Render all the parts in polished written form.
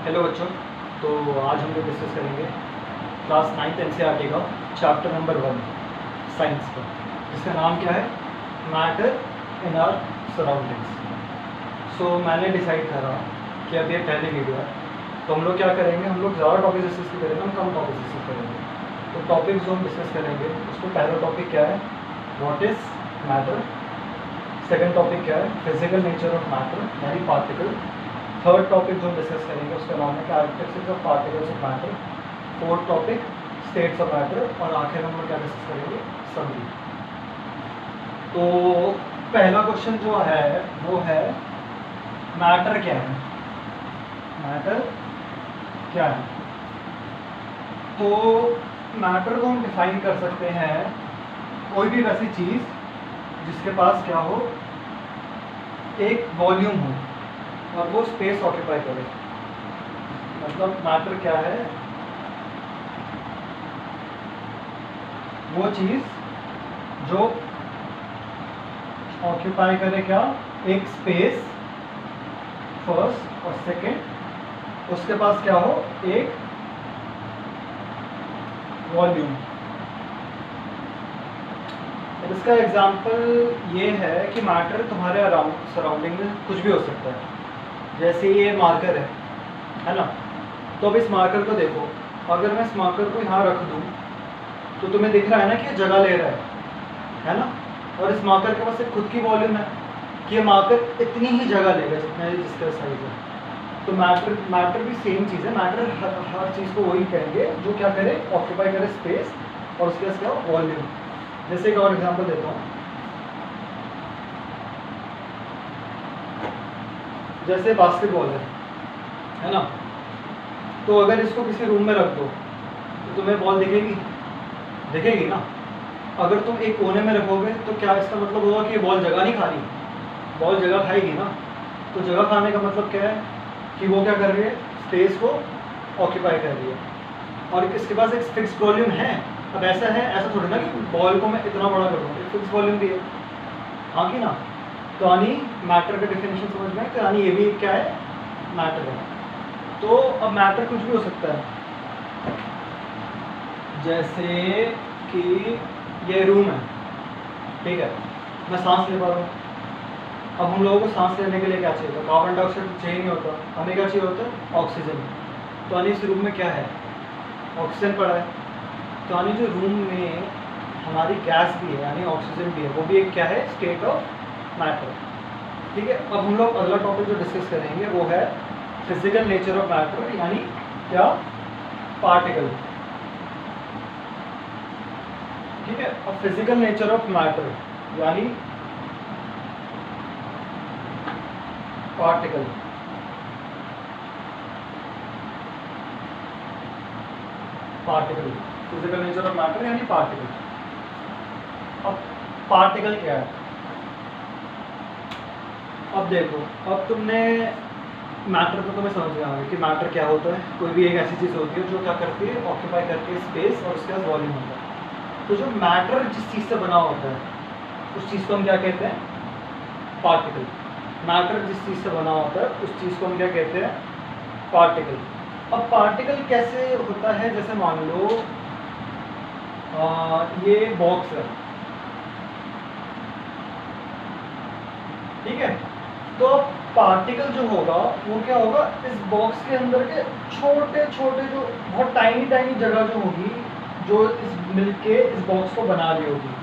Hello बच्चों। तो आज हम लोग डिस्कस करेंगे क्लास 9th एनसीईआरटी का चैप्टर नंबर 1 साइंस का, जिसका नाम क्या है, मैटर इन आवर सराउंडिंग्स। सो मैंने डिसाइड करा कि अब ये पहली वीडियो है, तो हम लोग क्या करेंगे, हम लोग ज़्यादा टॉपिक डिस्कस नहीं करेंगे, हम कम टॉपिक डिस्कस करेंगे। तो टॉपिक जो हम डिस्कस करेंगे उसको पहला टॉपिक क्या है, what is matter. Second topic क्या है, फिजिकल नेचर ऑफ मैटर यानी पार्टिकल। थर्ड टॉपिक जो हम डिस्कस करेंगे उसका नाम है characteristics of particles of matter. Fourth topic states of matter, और आखिर में हम लोग क्या डिस्कस करेंगे, समरी। तो पहला क्वेश्चन जो है वो है मैटर क्या है। मैटर क्या है? तो मैटर को हम डिफाइन कर सकते हैं कोई भी वैसी चीज़ जिसके पास क्या हो, एक वॉल्यूम हो और वो स्पेस ऑक्यूपाई करे। मतलब मैटर क्या है, वो चीज़ जो ऑक्यूपाई करे क्या, एक स्पेस फर्स्ट, और सेकंड उसके पास क्या हो, एक वॉल्यूम। इसका एग्जांपल ये है कि मैटर तुम्हारे अराउंड सराउंडिंग में कुछ भी हो सकता है। जैसे ये मार्कर है ना, तो अब इस मार्कर को देखो, अगर मैं इस मार्कर को यहाँ रख दूँ तो तुम्हें दिख रहा है ना कि ये जगह ले रहा है ना, और इस मार्कर के पास एक खुद की वॉल्यूम है कि ये मार्कर इतनी ही जगह लेगा जितना जिसका साइज है। तो मैटर भी सेम चीज़ है। मैटर हर चीज़ को वही कहेंगे जो क्या करे, ऑक्यूपाई करे स्पेस, और उसके पास क्या वॉल्यूम। जैसे एक और एग्जांपल देता हूँ, जैसे बास्केटबॉल है ना, तो अगर इसको किसी रूम में रख दो तो तुम्हें बॉल दिखेगी ना। अगर तुम एक कोने में रखोगे तो क्या इसका मतलब होगा कि ये बॉल जगह नहीं खा रही, बॉल जगह खाएगी ना। तो जगह खाने का मतलब क्या है कि वो क्या कर रही है, स्पेस को ऑक्यूपाई कर रही है, और इसके पास एक फिक्स वॉल्यूम है। अब ऐसा है, ऐसा थोड़ी ना कि बॉल को मैं इतना बड़ा कर दूँ, एक फिक्स वॉल्यूम भी है, हाँ कि ना। तो यानी मैटर का डेफिनेशन समझ में, तो यानी ये भी क्या है, मैटर है। तो अब मैटर कुछ भी हो सकता है, जैसे कि ये रूम है, ठीक है, मैं सांस ले पा रहा हूँ। अब हम लोगों को सांस लेने के लिए क्या चाहिए होता, कार्बन डाइऑक्साइड चाहिए नहीं होता, हमें क्या चाहिए होता है, ऑक्सीजन। तो यानी इस रूम में क्या है, ऑक्सीजन पड़ा है। तो यानी जो रूम में हमारी गैस भी है यानी ऑक्सीजन भी है, वो भी एक क्या है, स्टेट ऑफ मैटर। ठीक है, अब हम लोग अगला टॉपिक जो डिस्कस करेंगे वो है फिजिकल नेचर ऑफ मैटर यानी क्या, पार्टिकल। ठीक है, अब फिजिकल नेचर ऑफ मैटर यानी particle. Physical nature of matter यानी पार्टिकल। अब पार्टिकल क्या है, अब देखो, अब तुमने मैटर को तुम्हें समझ में आ गया कि मैटर क्या होता है। कोई भी एक ऐसी चीज़ होती है जो क्या करती है, ऑक्यूपाई करती है स्पेस, और उसके बाद वॉल्यूम होता है। तो जो मैटर जिस चीज़ से बना होता है उस चीज़ को हम क्या कहते हैं, पार्टिकल। मैटर जिस चीज़ से बना होता है उस चीज़ को हम क्या कहते हैं, पार्टिकल। अब पार्टिकल कैसे होता है, जैसे मान लो ये बॉक्स है, ठीक है, तो पार्टिकल जो होगा वो क्या होगा, इस बॉक्स के अंदर के छोटे छोटे जो बहुत टाइनी टाइनी जगह जो होगी, जो इस मिलके इस बॉक्स को बना रही होगी,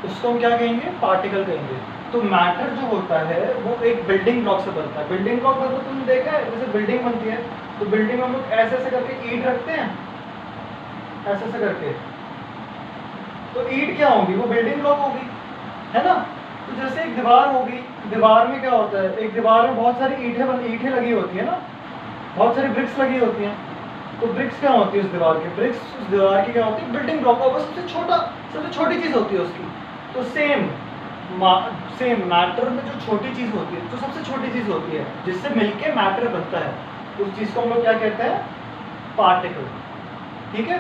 उसको हम क्या कहेंगे, पार्टिकल कहेंगे। तो मैटर जो होता है वो एक बिल्डिंग ब्लॉक से बनता है। बिल्डिंग ब्लॉक मतलब तुमने देखा है, जैसे बिल्डिंग बनती है तो बिल्डिंग में हम लोग ऐसे ऐसे करके ईंट रखते हैं, ऐसे ऐसे करके, तो ईंट क्या होगी, वो बिल्डिंग ब्लॉक होगी, है ना। तो जैसे एक दीवार होगी, दीवार में क्या होता है, एक दीवार में बहुत सारी ईंटें लगी होती है ना, बहुत सारी ब्रिक्स लगी होती हैं। तो ब्रिक्स क्या होती है उस दीवार की, ब्रिक्स उस दीवार की क्या होती है, बिल्डिंग ब्लॉक होगा, सबसे छोटी चीज़ होती है उसकी। तो सेम मैटर में जो छोटी चीज़ होती है, जो सबसे छोटी चीज़ होती है जिससे मिलके मैटर बनता है, उस चीज़ को हम लोग क्या कहते हैं, पार्टिकल। ठीक है,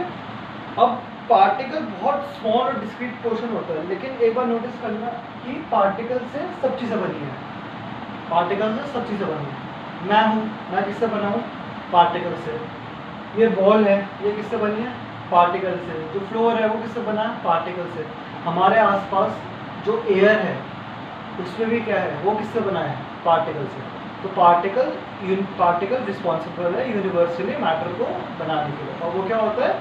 अब पार्टिकल बहुत स्मॉल और डिस्क्रीट पोर्शन होता है, लेकिन एक बार नोटिस करना कि पार्टिकल से सब चीज़ें बनी हैं। पार्टिकल से सब चीज़ें बनी है। मैं हूँ, मैं किससे बना हूँ? पार्टिकल से। ये बॉल है, ये किससे बनी है? पार्टिकल से। जो फ्लोर है वो किससे बना है? पार्टिकल से। हमारे आसपास जो एयर है उसमें भी क्या है? वो किससे बना है? पार्टिकल से। तो पार्टिकल रिस्पॉन्सिबल है यूनिवर्सली मैटर को बनाने के लिए। और वो क्या होता है?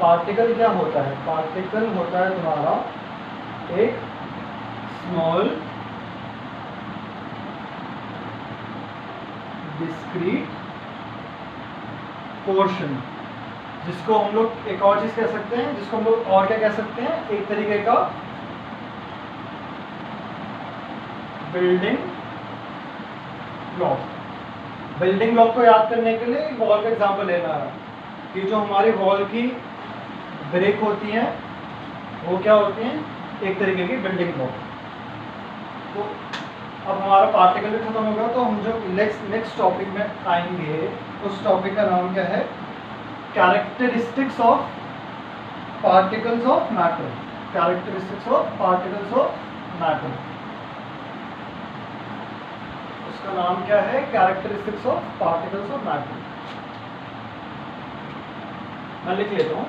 पार्टिकल क्या होता है? पार्टिकल होता है तुम्हारा एक स्मॉल डिस्क्रीट पोर्शन, जिसको हम लोग एक और चीज कह सकते हैं, जिसको हम लोग और क्या कह सकते हैं? एक तरीके का बिल्डिंग ब्लॉक। बिल्डिंग ब्लॉक को याद करने के लिए वॉल का एग्जांपल लेना है कि जो हमारी वॉल की ब्रेक होती हैं वो क्या होती हैं? एक तरीके की बिल्डिंग ब्लॉक। तो अब हमारा पार्टिकल भी खत्म हो गया, तो हम जो नेक्स्ट टॉपिक में आएंगे उस टॉपिक का नाम क्या है? Characteristics of particles of matter. Characteristics of particles of matter, उसका नाम क्या है? Characteristics of particles of matter. मैं लिख लेता हूँ,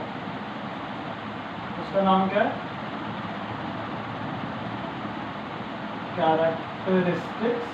उसका नाम क्या है? कैरेक्टरिस्टिक्स